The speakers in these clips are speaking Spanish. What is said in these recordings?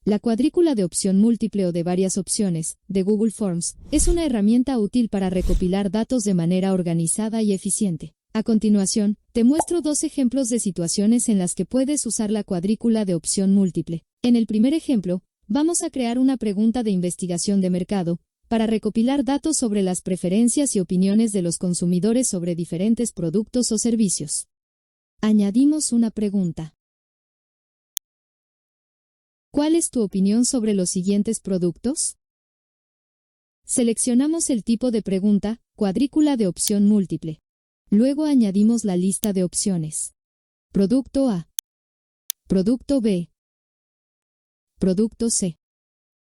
La cuadrícula de opción múltiple o de varias opciones, de Google Forms, es una herramienta útil para recopilar datos de manera organizada y eficiente. A continuación, te muestro 2 ejemplos de situaciones en las que puedes usar la cuadrícula de opción múltiple. En el primer ejemplo, vamos a crear una pregunta de investigación de mercado, para recopilar datos sobre las preferencias y opiniones de los consumidores sobre diferentes productos o servicios. Añadimos una pregunta. ¿Cuál es tu opinión sobre los siguientes productos? Seleccionamos el tipo de pregunta, cuadrícula de opción múltiple. Luego añadimos la lista de opciones. Producto A. Producto B. Producto C.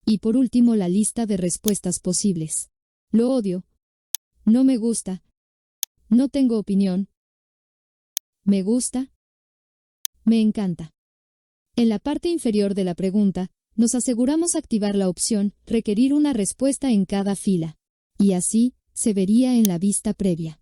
Y por último la lista de respuestas posibles. Lo odio. No me gusta. No tengo opinión. Me gusta. Me encanta. En la parte inferior de la pregunta, nos aseguramos activar la opción requerir una respuesta en cada fila. Y así, se vería en la vista previa.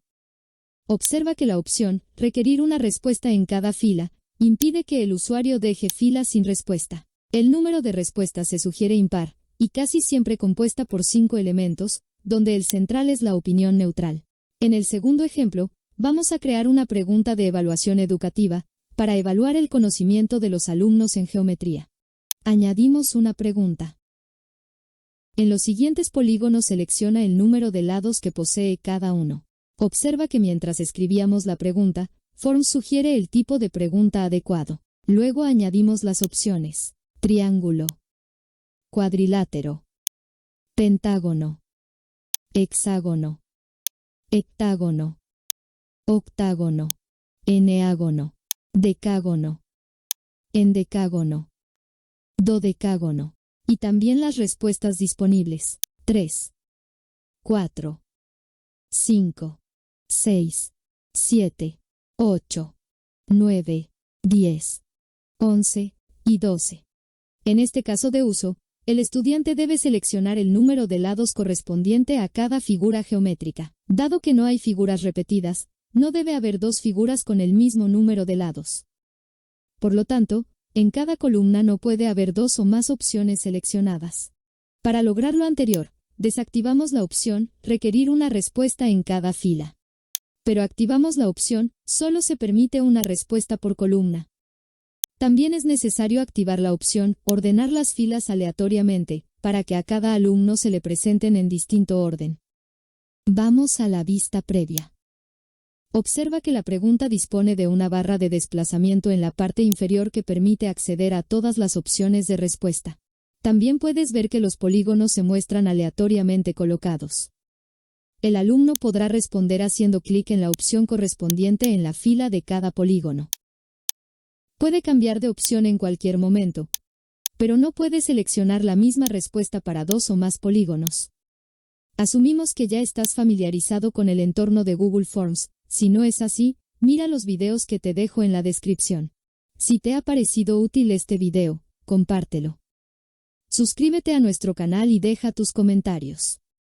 Observa que la opción requerir una respuesta en cada fila impide que el usuario deje filas sin respuesta. El número de respuestas se sugiere impar, y casi siempre compuesta por 5 elementos, donde el central es la opinión neutral. En el segundo ejemplo, vamos a crear una pregunta de evaluación educativa, para evaluar el conocimiento de los alumnos en geometría. Añadimos una pregunta. En los siguientes polígonos selecciona el número de lados que posee cada uno. Observa que mientras escribíamos la pregunta, Forms sugiere el tipo de pregunta adecuado. Luego añadimos las opciones: triángulo, cuadrilátero, pentágono, hexágono, heptágono, octágono, eneágono, decágono, endecágono, dodecágono, y también las respuestas disponibles: 3, 4, 5, 6, 7, 8, 9, 10, 11 y 12. En este caso de uso, el estudiante debe seleccionar el número de lados correspondiente a cada figura geométrica. Dado que no hay figuras repetidas, no debe haber 2 figuras con el mismo número de lados. Por lo tanto, en cada columna no puede haber 2 o más opciones seleccionadas. Para lograr lo anterior, desactivamos la opción requerir una respuesta en cada fila. Pero activamos la opción solo se permite una respuesta por columna. También es necesario activar la opción ordenar las filas aleatoriamente, para que a cada alumno se le presenten en distinto orden. Vamos a la vista previa. Observa que la pregunta dispone de una barra de desplazamiento en la parte inferior que permite acceder a todas las opciones de respuesta. También puedes ver que los polígonos se muestran aleatoriamente colocados. El alumno podrá responder haciendo clic en la opción correspondiente en la fila de cada polígono. Puede cambiar de opción en cualquier momento, pero no puede seleccionar la misma respuesta para 2 o más polígonos. Asumimos que ya estás familiarizado con el entorno de Google Forms. Si no es así, mira los videos que te dejo en la descripción. Si te ha parecido útil este video, compártelo. Suscríbete a nuestro canal y deja tus comentarios.